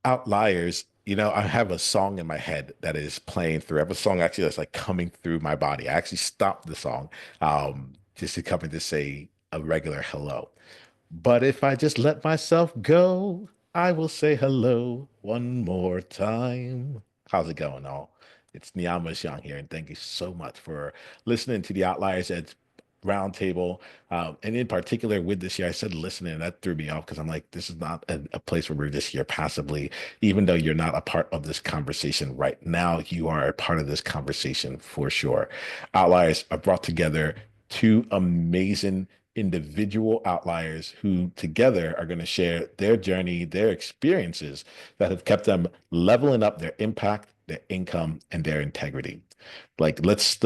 Outliers, I have a song in my head that is playing through. I have a song actually that's like coming through my body. I actually stopped the song just to come in to say a regular hello. But if I just let myself go, I will say hello one more time. How's it going, all? It's Niiamah Ashong here, and thank you so much for listening to the Outliers Edge roundtable. And in particular, with this year, I said listening, and that threw me off because I'm like, this is not a place where we're just here passively. Even though you're not a part of this conversation right now, you are a part of this conversation for sure. Outliers are brought together two amazing individual outliers who together are going to share their journey, their experiences that have kept them leveling up their impact, their income, and their integrity. Like let's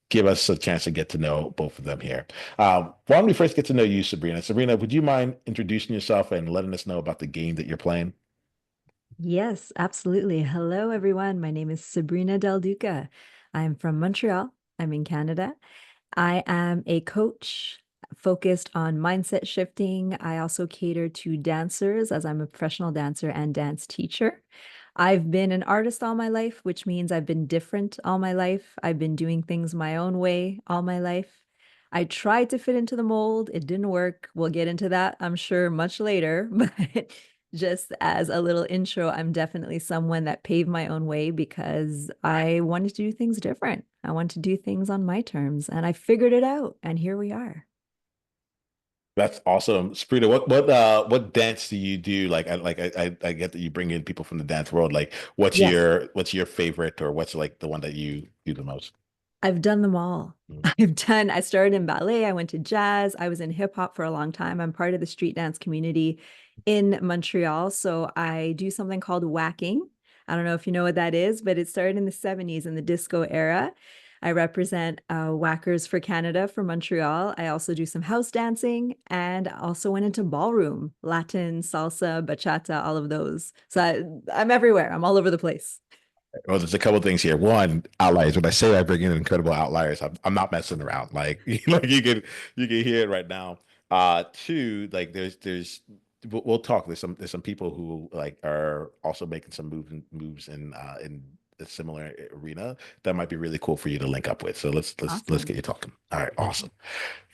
give us a chance to get to know both of them here. Why don't we first get to know you, Sabrina? Sabrina, would you mind introducing yourself and letting us know about the game that you're playing? Yes, absolutely. Hello, everyone. My name is Sabrina Del Duca. I'm from Montreal. I'm in Canada. I am a coach focused on mindset shifting. I also cater to dancers as I'm a professional dancer and dance teacher. I've been an artist all my life, which means I've been different all my life. I've been doing things my own way all my life. I tried to fit into the mold. It didn't work. We'll get into that, I'm sure, much later. But just as a little intro, I'm definitely someone that paved my own way because I wanted to do things different. I wanted to do things on my terms, and I figured it out. And here we are. That's awesome, Sabrina. What dance do you do? I get that you bring in people from the dance world. Like, Yes. what's your favorite, or what's like the one that you do the most? I've done them all. Mm. I started in ballet, I went to jazz, I was in hip hop for a long time. I'm part of the street dance community in Montreal. So I do something called whacking. I don't know if you know what that is, but it started in the 70s in the disco era. I represent Whackers for Canada for Montreal. I also do some house dancing and also went into ballroom, Latin, salsa, bachata, all of those. So I'm everywhere. I'm all over the place. Well, there's a couple things here. One, outliers. When I say I bring in incredible outliers, I'm not messing around. Like, like you can hear it right now. Two, like there's we'll talk. There's some people who like are also making some moves in a similar arena that might be really cool for you to link up with. So let's get Awesome. you talking. All right, awesome.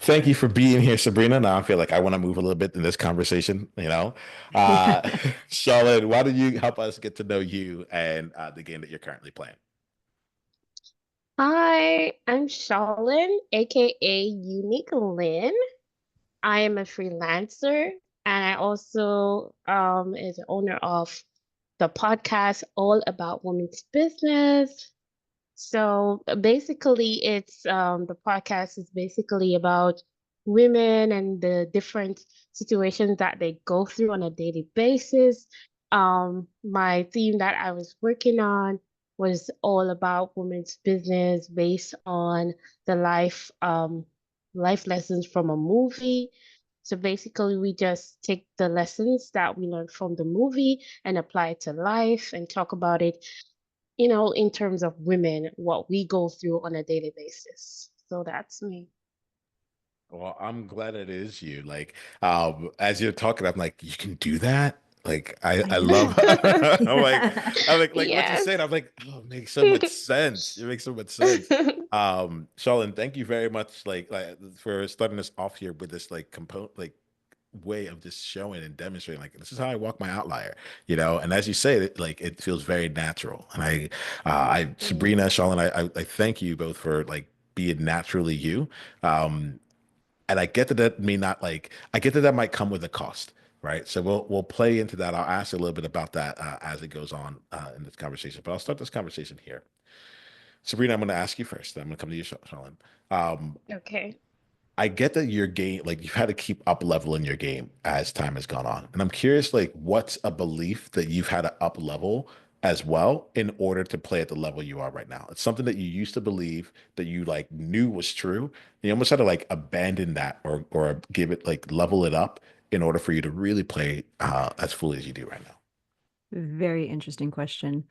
Thank you for being here, Sabrina. Now I feel like I want to move a little bit in this conversation, Uh, Charlotte, why don't you help us get to know you and the game that you're currently playing? Hi, I'm Charlene, aka Unique Lynn. I am a freelancer and I also is the owner of the podcast All About Women's Business. So basically it's the podcast is basically about women and the different situations that they go through on a daily basis. My theme that I was working on was all about women's business based on the life lessons from a movie. So basically, we just take the lessons that we learned from the movie and apply it to life and talk about it, in terms of women, what we go through on a daily basis. So that's me. Well, I'm glad it is you. Like, as you're talking, I'm like, you can do that. Like, I I love. I'm like, yeah. I'm like what you said. Yes. I'm like, oh, it makes so much sense. It makes so much sense. Charlene, thank you very much, like for starting us off here with this like component, like way of just showing and demonstrating like this is how I walk my outlier, and as you say it, like it feels very natural. And I Sabrina, Yes. Charlene, I thank you both for like being naturally you. um and I get that may not like I get that might come with a cost, right? So we'll play into that. I'll ask a little bit about that as it goes on in this conversation. But I'll start this conversation here. Sabrina, I'm going to ask you first. Then I'm going to come to you, Sean. Um, Okay. I get that your game, like you've had to keep up leveling your game as time has gone on, and I'm curious, like, what's a belief that you've had to up level as well in order to play at the level you are right now? It's something that you used to believe that you like knew was true. You almost had to like abandon that or give it like level it up in order for you to really play as fully as you do right now. Very interesting question.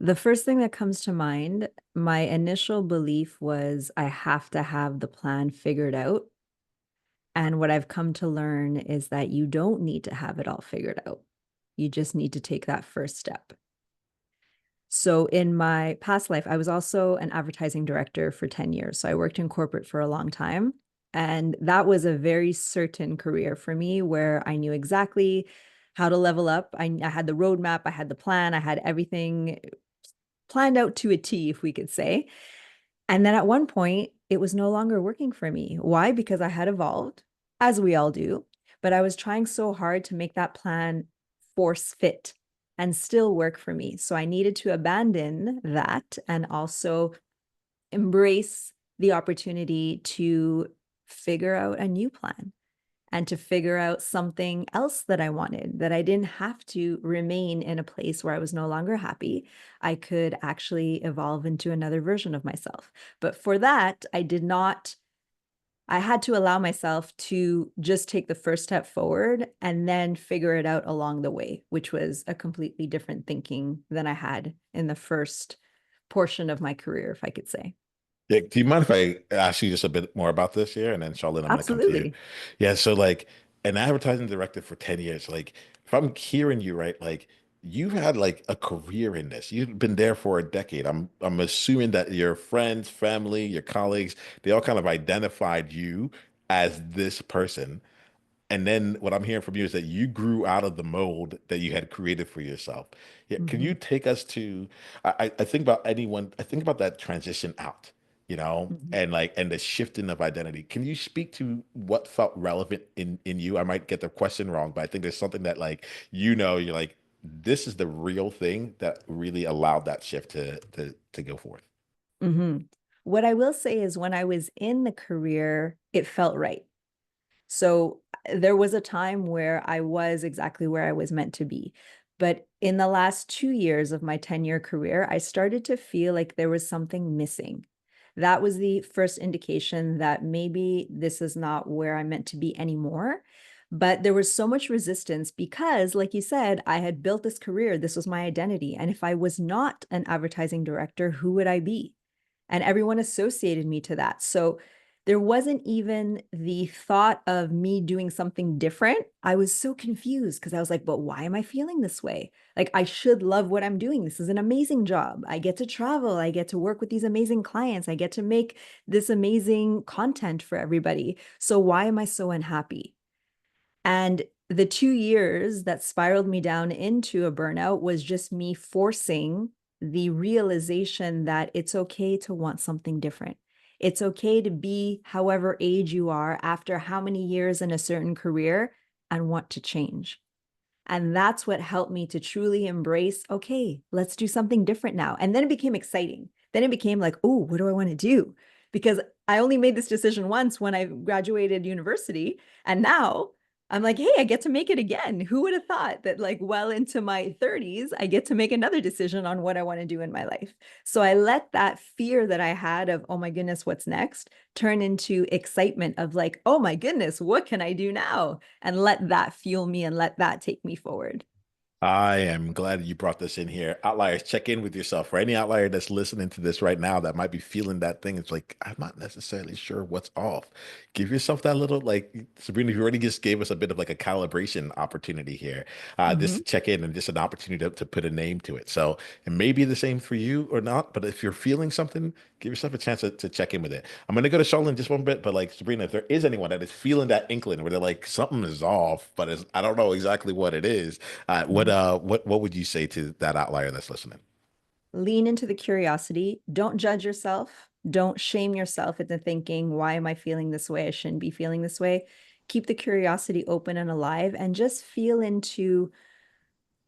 The first thing that comes to mind, my initial belief was I have to have the plan figured out. And what I've come to learn is that you don't need to have it all figured out. You just need to take that first step. So in my past life, I was also an advertising director for 10 years. So I worked in corporate for a long time. And that was a very certain career for me where I knew exactly how to level up. I had the roadmap, I had the plan, I had everything planned out to a T, if we could say. And then at one point, it was no longer working for me. Why? Because I had evolved, as we all do, but I was trying so hard to make that plan force fit and still work for me. So I needed to abandon that and also embrace the opportunity to figure out a new plan and to figure out something else that I wanted, that I didn't have to remain in a place where I was no longer happy. I could actually evolve into another version of myself. But for that, I had to allow myself to just take the first step forward and then figure it out along the way, which was a completely different thinking than I had in the first portion of my career, if I could say. Yeah, do you mind if I ask you just a bit more about this here? And then Charlotte, I'm gonna come to you. Absolutely. Yeah, so like an advertising director for 10 years, like if I'm hearing you right, like you've had like a career in this. You've been there for a decade. I'm assuming that your friends, family, your colleagues, they all kind of identified you as this person. And then what I'm hearing from you is that you grew out of the mold that you had created for yourself. Yeah, can you Mhm. take us to, I think about anyone, I think about that transition out, Mhm. and like, and the shifting of identity. Can you speak to what felt relevant in you? I might get the question wrong, but I think there's something that like, you're like, this is the real thing that really allowed that shift to go forth. Mhm. What I will say is when I was in the career, it felt right. So there was a time where I was exactly where I was meant to be. But in the last 2 years of my 10-year career, I started to feel like there was something missing. That was the first indication that maybe this is not where I'm meant to be anymore. But there was so much resistance because, like you said, I had built this career. This was my identity. And if I was not an advertising director, who would I be? And everyone associated me to that. So there wasn't even the thought of me doing something different. I was so confused because I was like, but why am I feeling this way? Like, I should love what I'm doing. This is an amazing job. I get to travel. I get to work with these amazing clients. I get to make this amazing content for everybody. So why am I so unhappy? And the 2 years that spiraled me down into a burnout was just me forcing the realization that it's okay to want something different. It's okay to be however age you are after how many years in a certain career and want to change. And that's what helped me to truly embrace, okay, let's do something different now. And then it became exciting. Then it became like, oh, what do I want to do? Because I only made this decision once when I graduated university. And now I'm like, hey, I get to make it again. Who would have thought that, like, well into my 30s, I get to make another decision on what I want to do in my life? So I let that fear that I had of, oh my goodness, what's next, turn into excitement of, like, oh my goodness, what can I do now? And let that fuel me and let that take me forward. I am glad you brought this in here. Outliers, check in with yourself. For any outlier that's listening to this right now that might be feeling that thing, it's like, I'm not necessarily sure what's off. Give yourself that little, like, Sabrina, you already just gave us a bit of like a calibration opportunity here. Just to Mhm. check in and just an opportunity to put a name to it. So it may be the same for you or not, but if you're feeling something, give yourself a chance to check in with it. I'm going to go to Charlotte in just one bit, but like, Sabrina, if there is anyone that is feeling that inkling where they're like, something is off, but I don't know exactly what it is, Mhm. what would you say to that outlier that's listening? Lean into the curiosity. Don't judge yourself. Don't shame yourself into thinking, why am I feeling this way? I shouldn't be feeling this way. Keep the curiosity open and alive and just feel into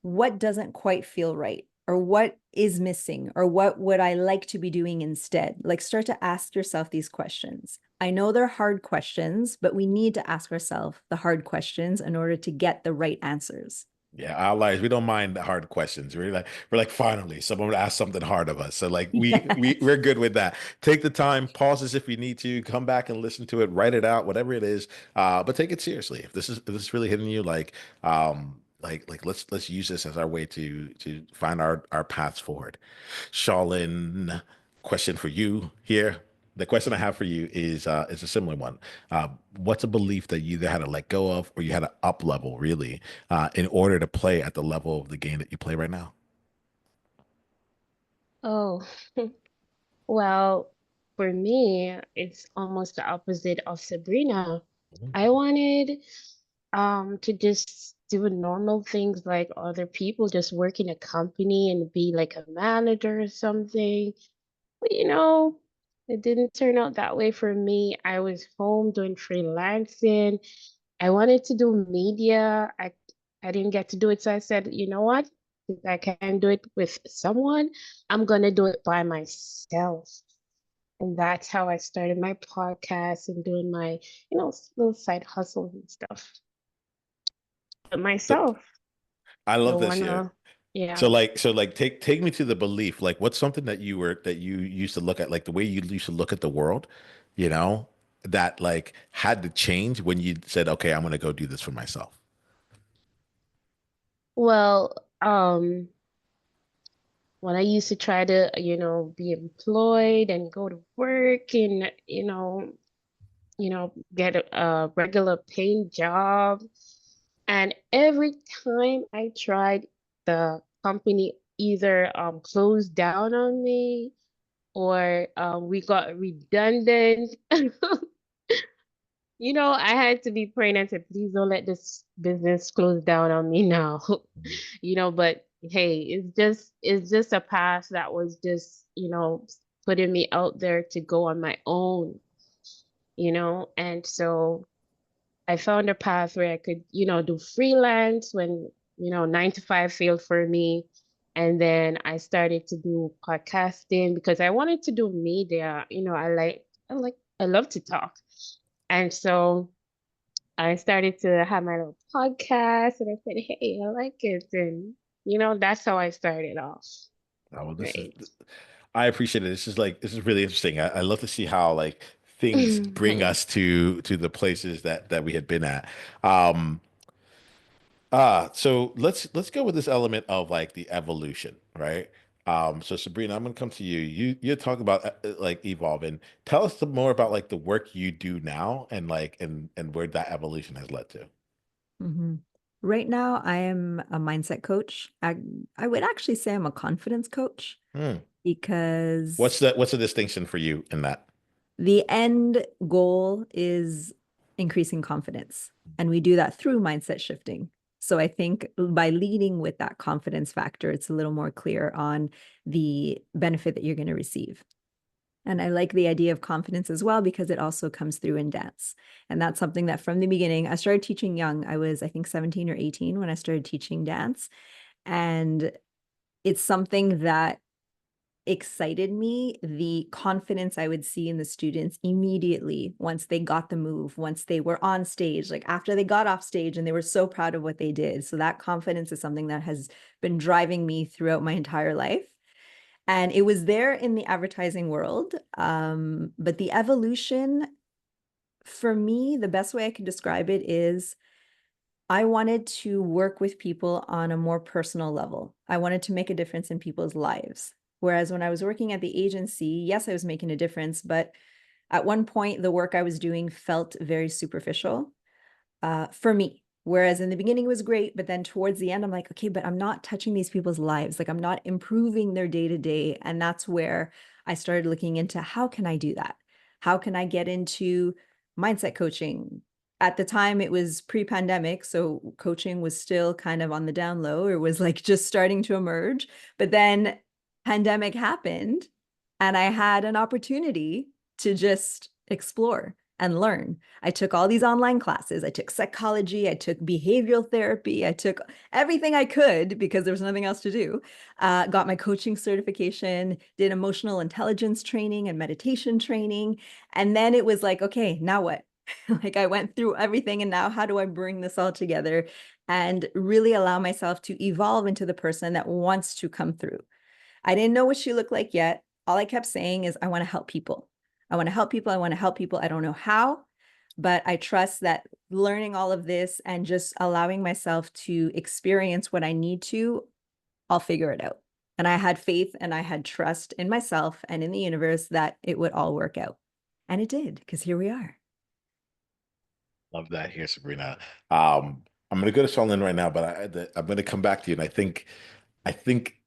what doesn't quite feel right or what is missing or what would I like to be doing instead? Like, start to ask yourself these questions. I know they're hard questions, but we need to ask ourselves the hard questions in order to get the right answers. Yeah, outliers, we don't mind the hard questions. We're like, finally, someone asked something hard of us. So like we're Yes. good with that. Take the time, pause this if you need to, come back and listen to it, write it out, whatever it is. But take it seriously. If this is really hitting you, like let's use this as our way to find our paths forward. Shalin, question for you here. the question I have for you is a similar one. What's a belief that you either had to let go of or you had to up level really in order to play at the level of the game that you play right now? Oh, well, for me, it's almost the opposite of Sabrina. Mhm. I wanted to just do normal things like other people, just work in a company and be like a manager or something. But it didn't turn out that way for me. I was home doing freelancing. I wanted to do media. I didn't get to do it, so I said, you know what? If I can do it with someone, I'm gonna do it by myself. And that's how I started my podcast and doing my, little side hustles and stuff. But Th- myself, I don't love this here. wanna, yeah. So like take me to the belief. Like what's something that you used to look at, like the way you used to look at the world, you know, that like had to change when you said, okay, I'm gonna go do this for myself. Well, when I used to try to, be employed and go to work and, get a regular paying job. And every time I tried, the company either closed down on me or we got redundant. I had to be praying and said, please don't let this business close down on me now. But hey, it's just a path that was just, putting me out there to go on my own, and so I found a path where I could, do freelance when, 9 to 5 failed for me. And then I started to do podcasting because I wanted to do media. I love to talk. And so I started to have my little podcast and I said, hey, I like it. And, that's how I started off. Oh, this is Right. I appreciate it. This is really interesting. I love to see how like things bring us to the places that we had been at. Um, so let's go with this element of like the evolution, right? So Sabrina, I'm gonna come to you. You talk about like evolving. Tell us some more about like the work you do now and like and where that evolution has led to. Mhm. Right now, I am a mindset coach. I would actually say I'm a confidence coach Hmm. because What's the distinction for you in that? the end goal is increasing confidence. And we do that through mindset shifting. So I think by leading with that confidence factor, it's a little more clear on the benefit that you're going to receive. And I like the idea of confidence as well because it also comes through in dance. And that's something that from the beginning, I started teaching young. I was, I think, 17 or 18 when I started teaching dance. And it's something that excited me, the confidence I would see in the students immediately once they got the move, once they were on stage, like after they got off stage and they were so proud of what they did. So that confidence is something that has been driving me throughout my entire life. And it was there in the advertising world. But the evolution, for me, the best way I can describe it is I wanted to work with people on a more personal level. I wanted to make a difference in people's lives. Whereas when I was working at the agency, yes, I was making a difference, but at one point, the work I was doing felt very superficial for me. Whereas in the beginning it was great, but then towards the end, I'm like, okay, but I'm not touching these people's lives. Like I'm not improving their day to day. And that's where I started looking into how can I do that? How can I get into mindset coaching? At the time, it was pre-pandemic, so coaching was still kind of on the down low. It was like just starting to emerge. But then pandemic happened, and I had an opportunity to just explore and learn. I took all these online classes. I took psychology. I took behavioral therapy. I took everything I could because there was nothing else to do. Got my coaching certification, did emotional intelligence training and meditation training. And then it was like, okay, now what? Like I went through everything. And now how do I bring this all together and really allow myself to evolve into the person that wants to come through? I didn't know what she looked like yet. All I kept saying is, I want to help people. I want to help people. I want to help people. I don't know how, but I trust that learning all of this and just allowing myself to experience what I need to, I'll figure it out. And I had faith and I had trust in myself and in the universe that it would all work out. And it did, because here we are. Love that here, Sabrina. I'm going to go to Solin right now, but I'm going to come back to you. And I think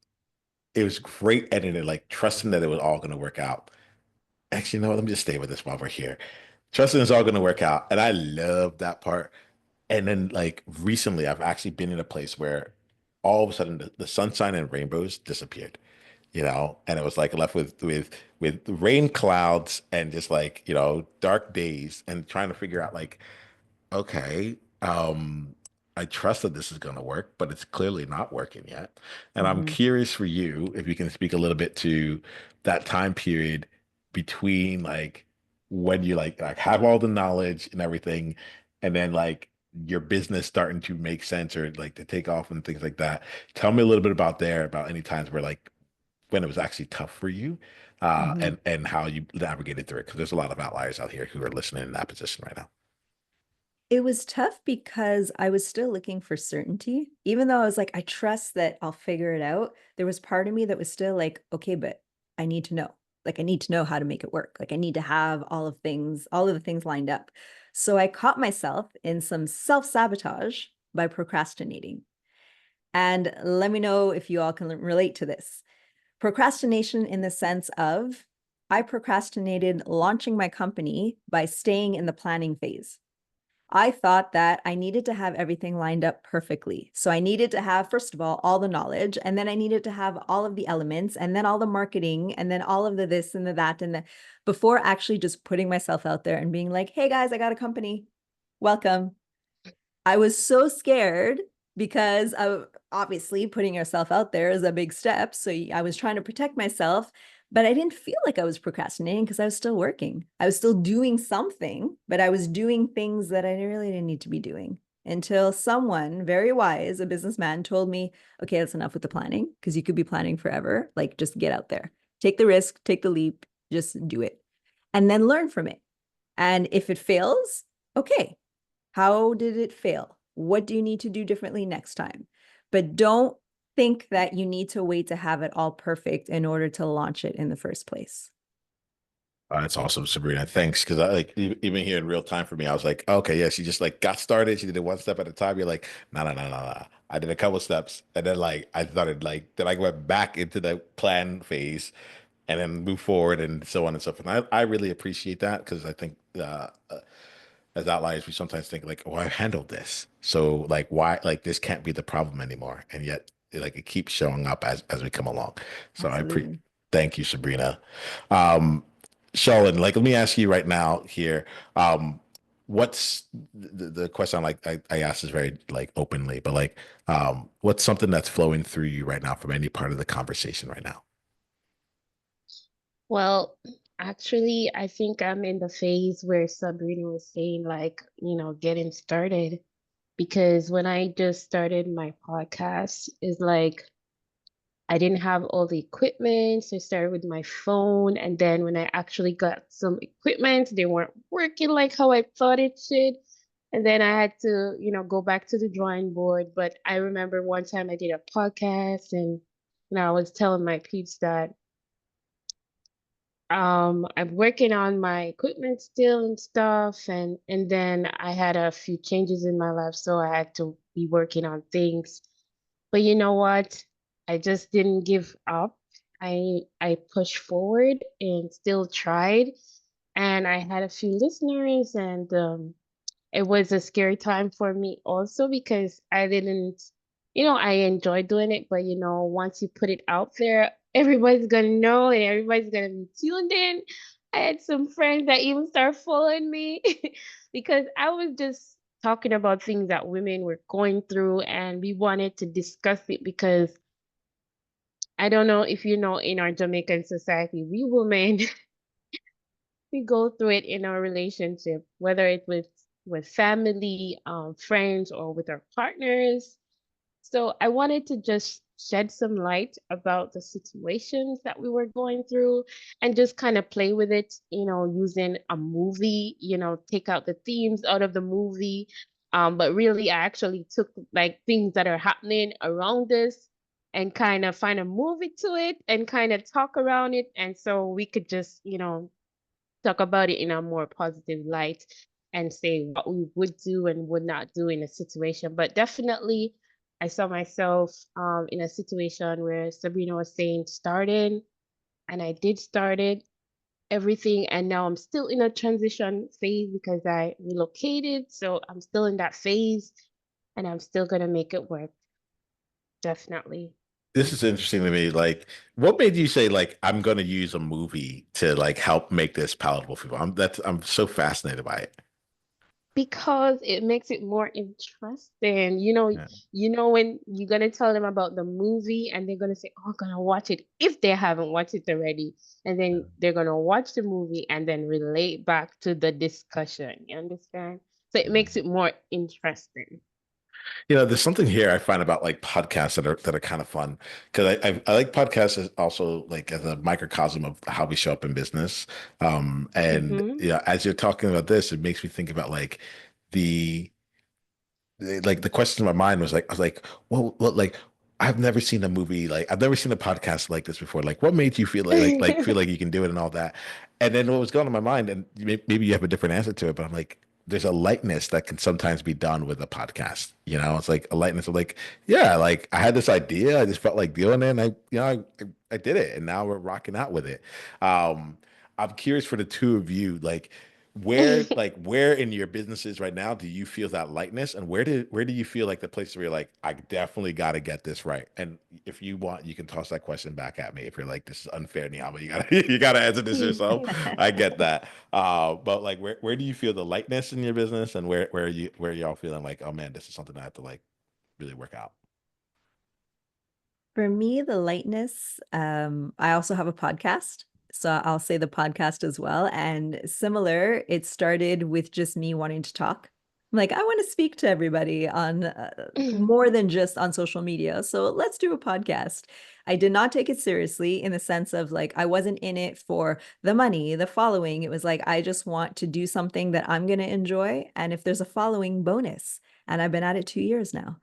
it was great editing, like trusting that it was all going to work out. Actually, you know what? Let me just stay with this while we're here. Trusting it's all going to work out. And I love that part. And then, like, recently, I've actually been in a place where all of a sudden the sunshine and rainbows disappeared, and it was like left with rain clouds and just like, dark days and trying to figure out like, okay, I trust that this is going to work, but it's clearly not working yet. And I'm Mm-hmm. curious for you if you can speak a little bit to that time period between like when you like have all the knowledge and everything, and then like your business starting to make sense or like to take off and things like that. Tell me a little bit about any times where like when it was actually tough for you, Mm-hmm. and how you navigated through it. Because there's a lot of outliers out here who are listening in that position right now. It was tough because I was still looking for certainty. Even though I was like, I trust that I'll figure it out, there was part of me that was still like, okay, but I need to know. Like, I need to know how to make it work. Like, I need to have all of the things lined up. So I caught myself in some self-sabotage by procrastinating. And let me know if you all can relate to this. Procrastination in the sense of I procrastinated launching my company by staying in the planning phase. I thought that I needed to have everything lined up perfectly. So I needed to have, first of all the knowledge, and then I needed to have all of the elements, and then all the marketing, and then all of the this and the that, and the before actually just putting myself out there and being like, hey guys, I got a company. Welcome. I was so scared because obviously putting yourself out there is a big step. So I was trying to protect myself, but I didn't feel like I was procrastinating because I was still working. I was still doing something, but I was doing things that I really didn't need to be doing until someone very wise, a businessman, told me, okay, that's enough with the planning because you could be planning forever. Like, just get out there, take the risk, take the leap, just do it, and then learn from it. And if it fails, okay, how did it fail? What do you need to do differently next time? But don't think that you need to wait to have it all perfect in order to launch it in the first place. That's awesome, Sabrina. Thanks. Because I like even here in real time for me, I was like, okay, yeah, she just like got started. She did it one step at a time. You're like, no, no, no, no, no. I did a couple steps, and then like I started like then I went back into the plan phase, and then move forward and so on and so forth. And I really appreciate that because I think as outliers, we sometimes think like, oh, I handled this. So like why like this can't be the problem anymore. And yet like it keeps showing up as we come along. So Absolutely. thank you, Sabrina. Um Charlotte, like let me ask you right now here. What's the question I asked is very like openly, but like what's something that's flowing through you right now from any part of the conversation right now? Well, actually, I think I'm in the phase where Sabrina was saying, like, getting started. Because when I just started my podcast, is like I didn't have all the equipment. So I started with my phone. And then when I actually got some equipment, they weren't working like how I thought it should. And then I had to, go back to the drawing board. But I remember one time I did a podcast and I was telling my peeps that I'm working on my equipment still and stuff, and then I had a few changes in my life, so I had to be working on things. But you know what? I just didn't give up. I pushed forward and still tried, and I had a few listeners, and it was a scary time for me also because I didn't, I enjoyed doing it, but once you put it out there, everybody's gonna know and everybody's gonna be tuned in. I had some friends that even start following me because I was just talking about things that women were going through and we wanted to discuss it because I don't know if you know in our Jamaican society, we women we go through it in our relationship, whether it with family, friends, or with our partners. So I wanted to just shed some light about the situations that we were going through and just kind of play with it, using a movie, take out the themes out of the movie. But really, I actually took like things that are happening around us and kind of find a movie to it and kind of talk around it. And so we could just, talk about it in a more positive light and say what we would do and would not do in a situation. But definitely, I saw myself in a situation where Sabrina was saying starting, and I did started everything, and now I'm still in a transition phase because I relocated, so I'm still in that phase, and I'm still gonna make it work. Definitely. This is interesting to me. Like, what made you say like I'm going to use a movie to like help make this palatable for people? I'm so fascinated by it. Because it makes it more interesting. Yeah. When you're gonna tell them about the movie and they're gonna say, "Oh, I'm gonna watch it," if they haven't watched it already, and then they're gonna watch the movie and then relate back to the discussion. You understand? So it makes it more interesting. There's something here I find about like podcasts that are kind of fun because I like podcasts as also like as a microcosm of how we show up in business. And Mm-hmm. as you're talking about this, it makes me think about the like the question in my mind was like I was like, well, what like I've never seen a movie like I've never seen a podcast like this before. Like, what made you feel like feel like you can do it and all that? And then what was going on in my mind, and maybe you have a different answer to it, but I'm like, there's a lightness that can sometimes be done with a podcast. It's like a lightness of like, yeah, like I had this idea, I just felt like doing it, and I did it, and now we're rocking out with it. Um, I'm curious for the two of you, where in your businesses right now do you feel that lightness, and where do you feel like the place where you're like, I definitely got to get this right? And if you want, you can toss that question back at me. If you're like, this is unfair, Niiamah, you gotta you gotta answer this yourself. I get that. But like, where do you feel the lightness in your business, and where y'all feeling like, oh man, this is something I have to like really work out? For me, the lightness, I also have a podcast. So I'll say the podcast as well. And similar, it started with just me wanting to talk. Like, I want to speak to everybody on more than just on social media. So let's do a podcast. I did not take it seriously in the sense of like, I wasn't in it for the money, the following. It was like, I just want to do something that I'm going to enjoy. And if there's a following, bonus. And I've been at it 2 years now.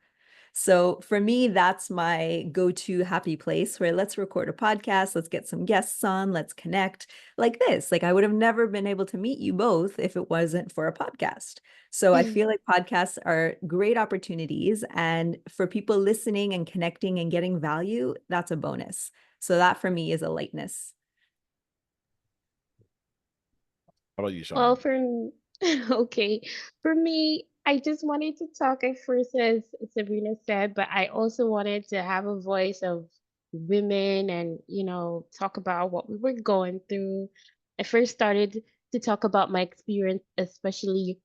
So for me, that's my go-to happy place where let's record a podcast, let's get some guests on, let's connect like this. Like I would have never been able to meet you both if it wasn't for a podcast. So I feel like podcasts are great opportunities. And for people listening and connecting and getting value, that's a bonus. So that for me is a lightness. How about you, Well, Charlene? okay. For me, I just wanted to talk at first, as Sabrina said, but I also wanted to have a voice of women and, talk about what we were going through. I first started to talk about my experience, especially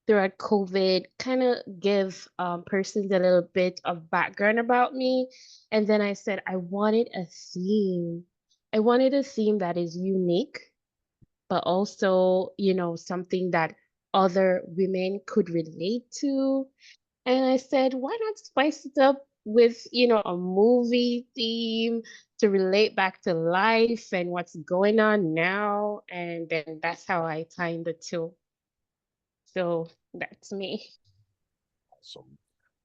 throughout COVID, kind of give persons a little bit of background about me. And then I said I wanted a theme. I wanted a theme that is unique but also, something that other women could relate to. And I said, why not spice it up with, a movie theme to relate back to life and what's going on now? And then that's how I timed the two. So that's me. Awesome.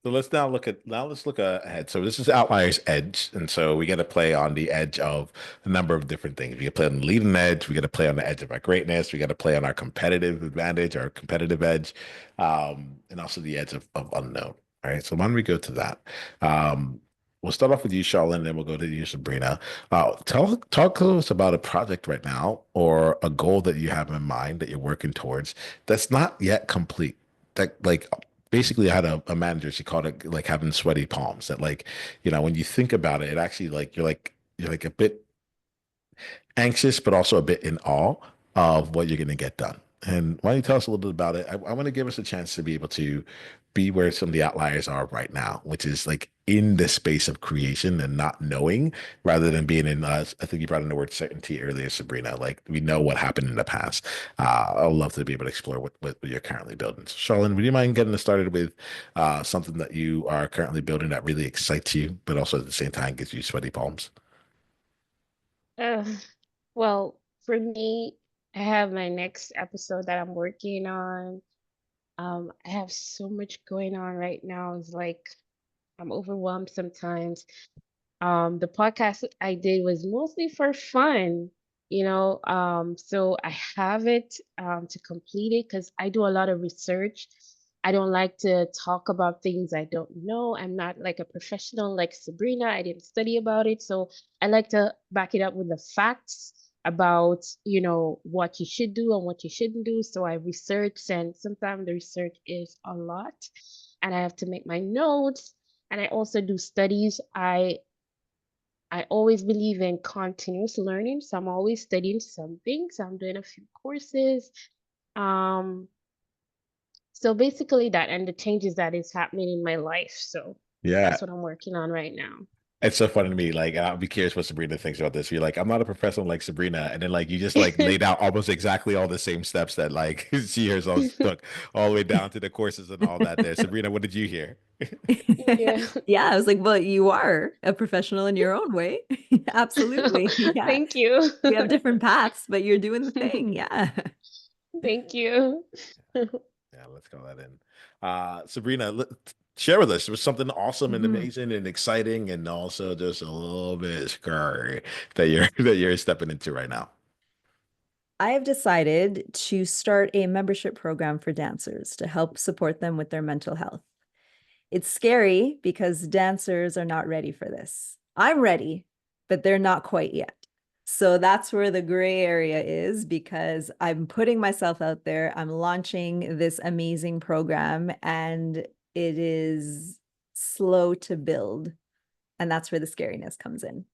So let's look ahead. So this is Outliers Edge, and so we got to play on the edge of a number of different things. We got to play on the leading edge. We got to play on the edge of our greatness. We got to play on our competitive advantage, our competitive edge, and also the edge of unknown. All right. So why don't we go to that? Um, we'll start off with you, Charlotte, and then we'll go to you, Sabrina. Talk to us about a project right now or a goal that you have in mind that you're working towards that's not yet complete. That like basically I had a manager, she called it like having sweaty palms that like, when you think about it, it actually like you're like a bit anxious, but also a bit in awe of what you're going to get done. And why don't you tell us a little bit about it? I want to give us a chance to be able to be where some of the outliers are right now, which is like in the space of creation and not knowing rather than being in, I think you brought in the word certainty earlier, Sabrina. Like we know what happened in the past. I'd love to be able to explore what you're currently building. So, Charlene, would you mind getting us started with something that you are currently building that really excites you, but also at the same time gives you sweaty palms? Uh, well, for me, I have my next episode that I'm working on. I have so much going on right now. It's like I'm overwhelmed sometimes. The podcast I did was mostly for fun. So I have it to complete it because I do a lot of research. I don't like to talk about things I don't know. I'm not like a professional like Sabrina. I didn't study about it. So I like to back it up with the facts about, what you should do and what you shouldn't do. So I research, and sometimes the research is a lot, and I have to make my notes. And I also do studies. I always believe in continuous learning, so I'm always studying something. So I'm doing a few courses. Um, so basically that, and the changes that is happening in my life. So Yeah. that's what I'm working on right now. It's so funny to me. Like, I'll be curious what Sabrina thinks about this. You're like, I'm not a professional like Sabrina. And then, like, you just like laid out almost exactly all the same steps that like she herself took all the way down to the courses and all that there. Sabrina, what did you hear? Yeah. Yeah, I was like, well, you are a professional in your own way. Absolutely. Yeah. Thank you. We have different paths, but you're doing the thing. Yeah. Thank you. Yeah, let's call that in. Sabrina, share with us. It was something awesome and Mhm. amazing and exciting, and also just a little bit scary that you're that you're stepping into right now. I have decided to start a membership program for dancers to help support them with their mental health. It's scary because dancers are not ready for this. I'm ready, but they're not quite yet. So that's where the gray area is because I'm putting myself out there. I'm launching this amazing program and it is slow to build. And that's where the scariness comes in.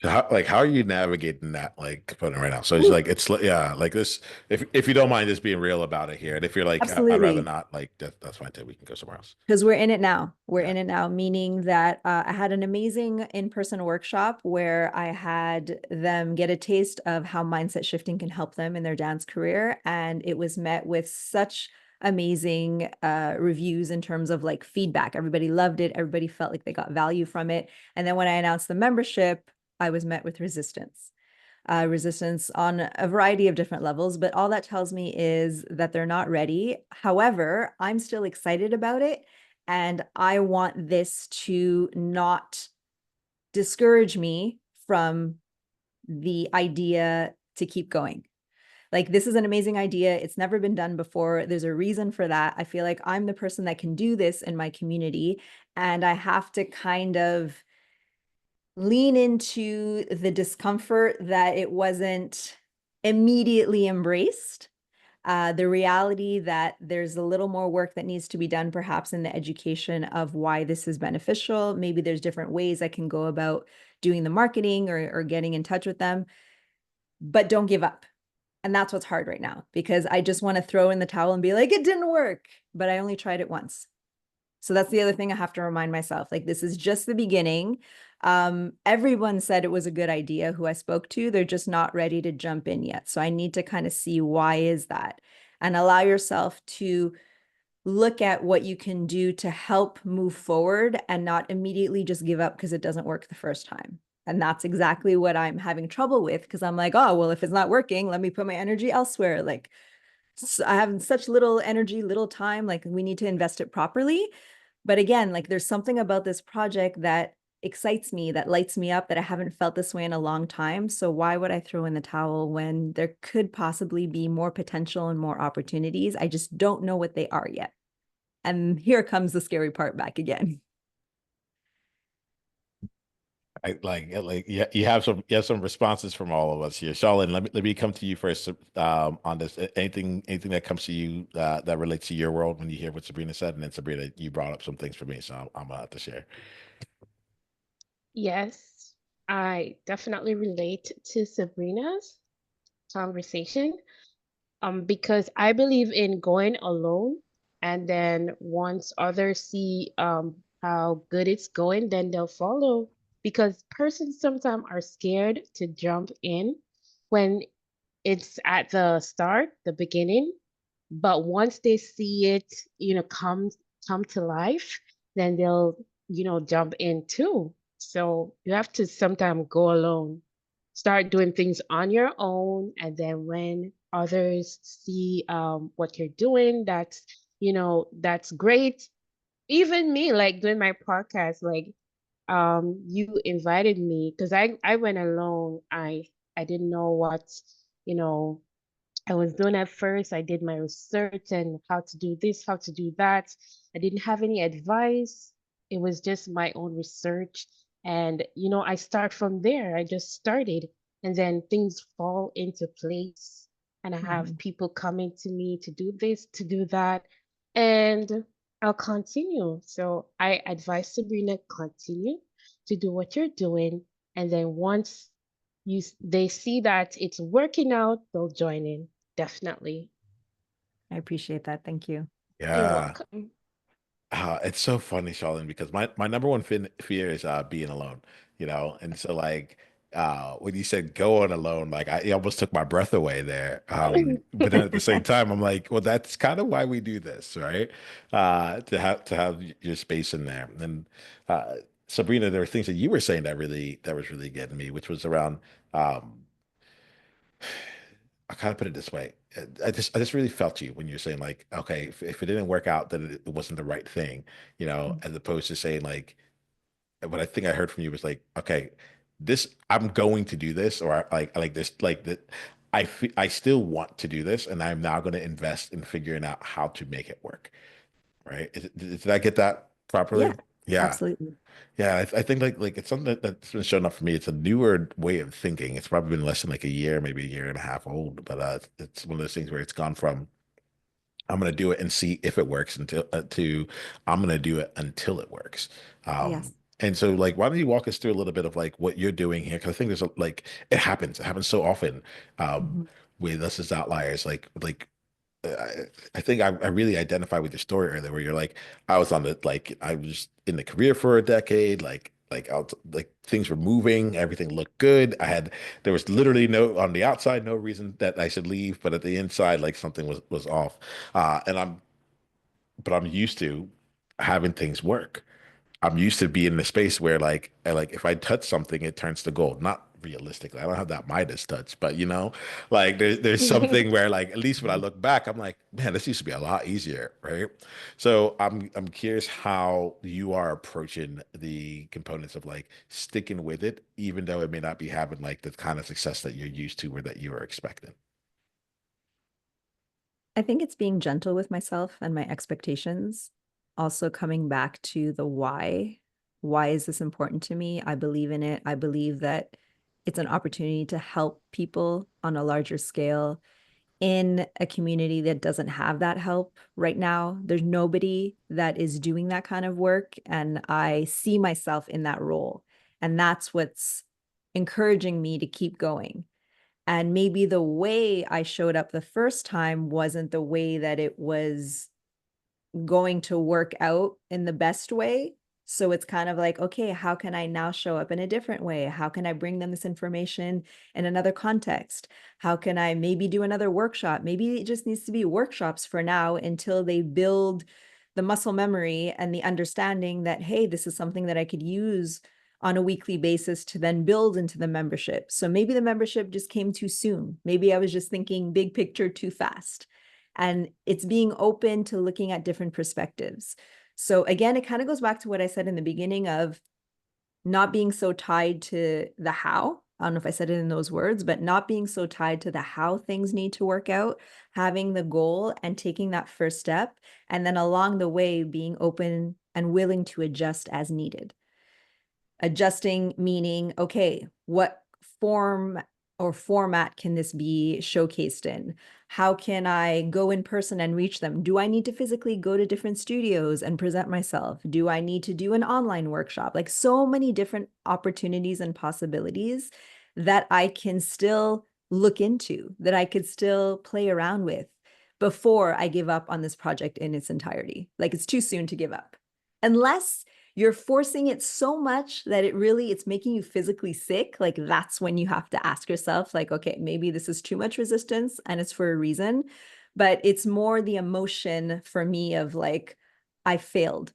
How are you navigating that like component right now? So it's Ooh, like yeah, like this. If you don't mind just being real about it here, and if you're like I'd rather absolutely. not, like that's fine too. We can go somewhere else. Because we're in it now. We're Yeah. in it now, meaning that I had an amazing in-person workshop where I had them get a taste of how mindset shifting can help them in their dance career. And it was met with such amazing reviews in terms of like feedback. Everybody loved it. Everybody felt like they got value from it. And then when I announced the membership, I was met with resistance on a variety of different levels, but all that tells me is that they're not ready. However, I'm still excited about it. And I want this to not discourage me from the idea to keep going. Like, this is an amazing idea. It's never been done before. There's a reason for that. I feel like I'm the person that can do this in my community. And I have to kind of lean into the discomfort that it wasn't immediately embraced. The reality that there's a little more work that needs to be done, perhaps in the education of why this is beneficial. Maybe there's different ways I can go about doing the marketing or getting in touch with them, but don't give up. And that's what's hard right now because I just want to throw in the towel and be like, it didn't work, but I only tried it once. So that's the other thing I have to remind myself. Like, this is just the beginning. Everyone said it was a good idea who I spoke to. They're just not ready to jump in yet. So I need to kind of see why is that and allow yourself to look at what you can do to help move forward and not immediately just give up because it doesn't work the first time. And that's exactly what I'm having trouble with because I'm like, oh, well, if it's not working, let me put my energy elsewhere. Like, I have such little energy, little time, like we need to invest it properly. But again, like there's something about this project that excites me, that lights me up, that I haven't felt this way in a long time. So why would I throw in the towel when there could possibly be more potential and more opportunities? I just don't know what they are yet. And here comes the scary part back again. Yeah, you have some responses from all of us here. Charlene, let me come to you first on this. Anything that comes to you that relates to your world when you hear what Sabrina said, and then Sabrina, you brought up some things for me, so I'm gonna have to share. Yes, I definitely relate to Sabrina's conversation. Because I believe in going alone, and then once others see how good it's going, then they'll follow. Because persons sometimes are scared to jump in when it's at the start, the beginning, but once they see it, come to life, then they'll, jump in too. So you have to sometimes go alone, start doing things on your own, and then when others see what you're doing, that's great. Even me, like doing my podcast, like you invited me because I went alone. I didn't know what, you know, I was doing at first. I did my research and how to do this, how to do that. I didn't have any advice. It was just my own research. And, I start from there. I just started, and then things fall into place. And I have Mhm. people coming to me to do this, to do that. And I'll continue. So I advise Sabrina, continue to do what you're doing. And then once they see that it's working out, they'll join in. Definitely. I appreciate that. Thank you. You're Yeah. welcome. It's so funny, Charlene, because my number one fear is being alone, and so like when you said going alone, like it almost took my breath away there. But then at the same time, I'm like, well, that's kind of why we do this, right? To have your space in there. And uh, Sabrina, there were things that you were saying that was really getting me, which was around um, I kind of put it this way. I just really felt you when you're saying like, okay, if it didn't work out, then it wasn't the right thing, as opposed to saying like, what I think I heard from you was like, okay, this I'm going to do this, or like this, like that. I still want to do this, and I'm now going to invest in figuring out how to make it work. Right? Did I get that Yeah, properly? Yeah. absolutely. Yeah, I think like it's something that's been showing up for me. It's a newer way of thinking. It's probably been less than like a year, maybe a year and a half old, but it's one of those things where it's gone from I'm going to do it and see if it works until to I'm going to do it until it works. Yes. And so like, why don't you walk us through a little bit of like what you're doing here? Because I think like it happens so often Mhm. with us as outliers. Like I think I really identify with your story earlier, where you're like, I was in the career for a decade, like things were moving, everything looked good. There was literally no on the outside, no reason that I should leave, but at the inside, like something was off. And I'm used to having things work. I'm used to being in a space where like if I touch something, it turns to gold. Not realistically, I don't have that Midas touch, but like there's something where like at least when I Mhm. look back, I'm like, man, this used to be a lot easier, right? So I'm curious how you are approaching the components of like sticking with it, even though it may not be having like the kind of success that you're used to or that you were expecting. I think it's being gentle with myself and my expectations. Also coming back to the why. Why is this important to me? I believe in it. I believe that it's an opportunity to help people on a larger scale in a community that doesn't have that help right now. There's nobody that is doing that kind of work. And I see myself in that role. And that's what's encouraging me to keep going. And maybe the way I showed up the first time wasn't the way that it was going to work out in the best way. So it's kind of like, okay, how can I now show up in a different way? How can I bring them this information in another context? How can I maybe do another workshop? Maybe it just needs to be workshops for now until they build the muscle memory and the understanding that, hey, this is something that I could use on a weekly basis to then build into the membership. So maybe the membership just came too soon. Maybe I was just thinking big picture too fast. And it's being open to looking at different perspectives. So again, it kind of goes back to what I said in the beginning of not being so tied to the how. I don't know if I said it in those words, but not being so tied to the how things need to work out, having the goal and taking that first step. And then along the way, being open and willing to adjust as needed. Adjusting meaning, okay, what form or format can this be showcased in? How can I go in person and reach them? Do I need to physically go to different studios and present myself? Do I need to do an online workshop? Like so many different opportunities and possibilities that I can still look into, that I could still play around with before I give up on this project in its entirety. Like it's too soon to give up. Unless you're forcing it so much that it's making you physically sick, like that's when you have to ask yourself like, okay, maybe this is too much resistance and it's for a reason. But it's more the emotion for me of like, I failed,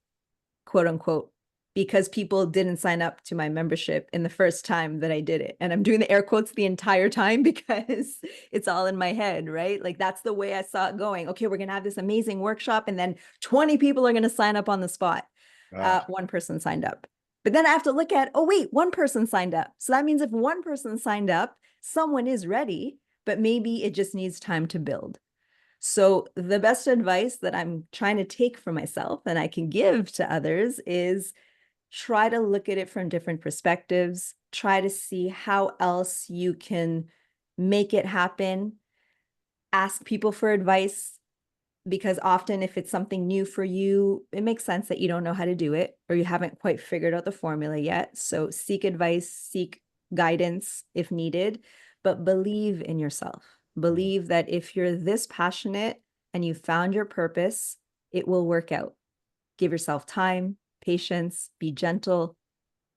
quote unquote, because people didn't sign up to my membership in the first time that I did it. And I'm doing the air quotes the entire time because it's all in my head, right? Like that's the way I saw it going. Okay, we're going to have this amazing workshop and then 20 people are going to sign up on the spot. Ah, One person signed up. But then I have to look at, oh, wait, one person signed up. So that means if one person signed up, someone is ready, but maybe it just needs time to build. So the best advice that I'm trying to take for myself and I can give to others is try to look at it from different perspectives, try to see how else you can make it happen, ask people for advice, because often if it's something new for you, it makes sense that you don't know how to do it or you haven't quite figured out the formula yet. So seek advice, seek guidance if needed, but believe in yourself. Believe that if you're this passionate and you found your purpose, it will work out. Give yourself time, patience, be gentle,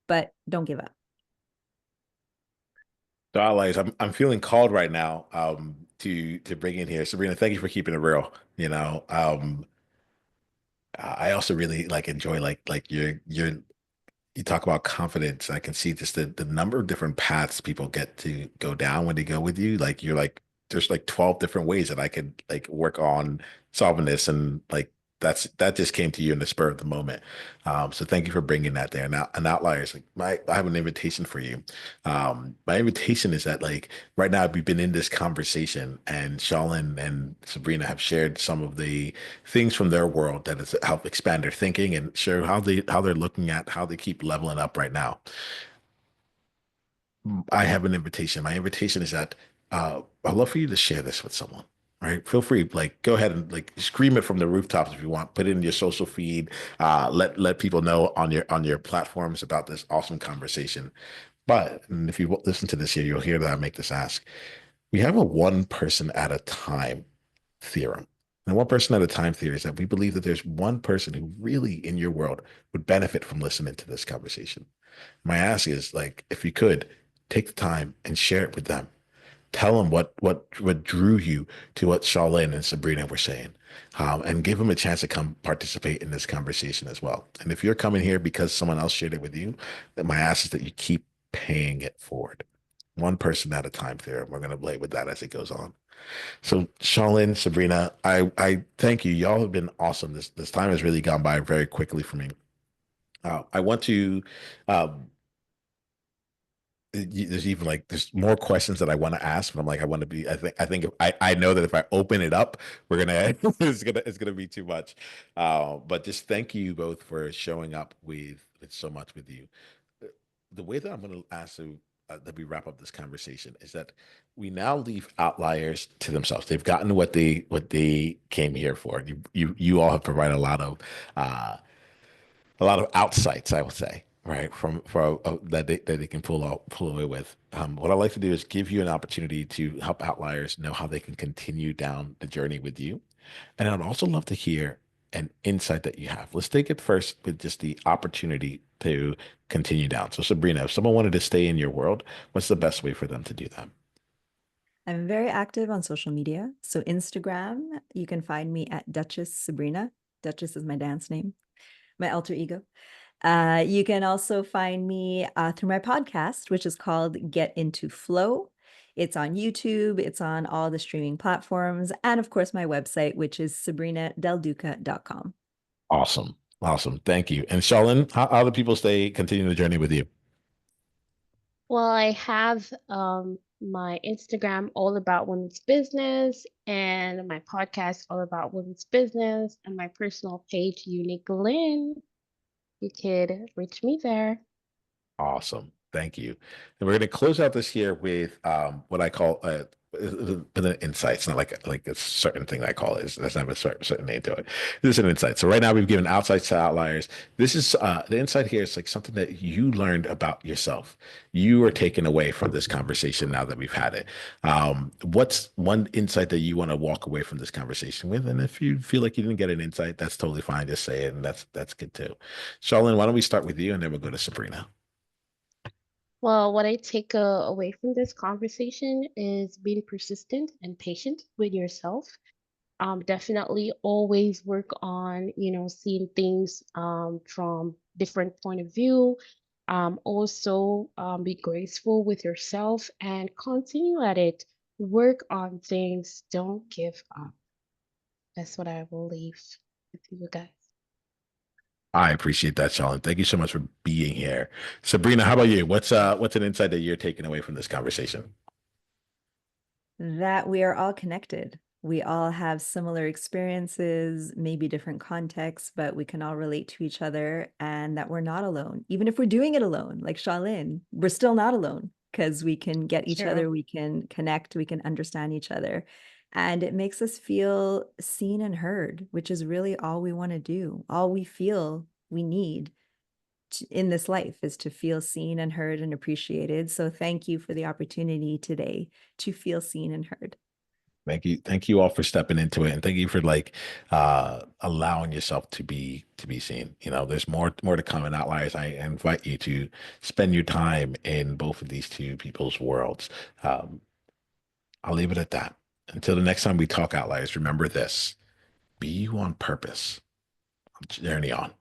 but don't give up. So, allies, I'm feeling called right now to bring in here. Sabrina, thank you for keeping it real. I also really like enjoy like your you talk about confidence. I can see just the number of different paths people get to go down when they go with you. Like you're like, there's like 12 different ways that I could like work on solving this. And like, that just came to you in the spur of the moment. So thank you for bringing that there. Now, an outlier is like I have an invitation for you. My invitation is that like right now we've been in this conversation and Shalin and Sabrina have shared some of the things from their world that has helped expand their thinking and share how they're looking at how they keep leveling up right now. I have an invitation. My invitation is that I'd love for you to share this with someone. Right? Feel free, like go ahead and like scream it from the rooftops if you want. Put it in your social feed. Let people know on your platforms about this awesome conversation. But and if you listen to this here, you'll hear that I make this ask. We have a one person at a time theorem. And one person at a time theory is that we believe that there's one person who really in your world would benefit from listening to this conversation. My ask is like, if you could take the time and share it with them, tell them what drew you to what Charlene and Sabrina were saying, and give them a chance to come participate in this conversation as well. And if you're coming here because someone else shared it with you, then my ask is that you keep paying it forward. One person at a time theorem. We're going to play with that as it goes on. So, Charlene, Sabrina, I thank you. Y'all have been awesome. This time has really gone by very quickly for me. I want to. Um, there's even like there's more questions that I want to ask, but I'm like I want to be. I think I know that if I open it up, we're gonna it's gonna be too much. But just thank you both for showing up with so much with you. The way that I'm going to ask that we wrap up this conversation is that we now leave outliers to themselves. They've gotten what they came here for. You all have provided uh, a lot of outsights, I would say, right, from that they can pull away with. What I'd like to do is give you an opportunity to help outliers know how they can continue down the journey with you, and I'd also love to hear an insight that you have. Let's take it first with just the opportunity to continue down. So, Sabrina, if someone wanted to stay in your world, what's the best way for them to do that? I'm very active on social media. So Instagram, you can find me at Duchess Sabrina. Duchess is my dance name, my alter ego. You can also find me through my podcast, which is called Get Into Flow. It's on YouTube, it's on all the streaming platforms, and of course, my website, which is sabrinadelduca.com. Awesome. Awesome. Thank you. And Charlene, how do people stay continue the journey with you? Well, I have my Instagram all about women's business and my podcast all about women's business and my personal page, Unique Lynn. You could reach me there. Awesome. Thank you. And we're going to close out this year with what I call an insight. It's not like a certain thing that I call it. That's not a certain name to it. This is an insight. So right now we've given outsights to outliers. This is the insight here is like something that you learned about yourself. You are taken away from this conversation now that we've had it. What's one insight that you want to walk away from this conversation with? And if you feel like you didn't get an insight, that's totally fine. Just say it, and that's good too. Charlene, why don't we start with you, and then we'll go to Sabrina. Well, what I take away from this conversation is being persistent and patient with yourself. Definitely always work on, seeing things from different point of view. Also, be graceful with yourself and continue at it. Work on things. Don't give up. That's what I will leave with you guys. I appreciate that, Sean. Thank you so much for being here. Sabrina, how about you? What's an insight that you're taking away from this conversation? That we are all connected. We all have similar experiences, maybe different contexts, but we can all relate to each other and that we're not alone. Even if we're doing it alone, like Charlene, we're still not alone because we can get each True. other, we can connect, we can understand each other. And it makes us feel seen and heard, which is really all we want to do, all we feel we need in this life is to feel seen and heard and appreciated. So thank you for the opportunity today to feel seen and heard. Thank you all for stepping into it, and thank you for allowing yourself to be seen. You know, there's more to come in Outliers. I invite you to spend your time in both of these two people's worlds. Um, I'll leave it at that. Until the next time we talk Outliers, remember this: be you on purpose. Journey on.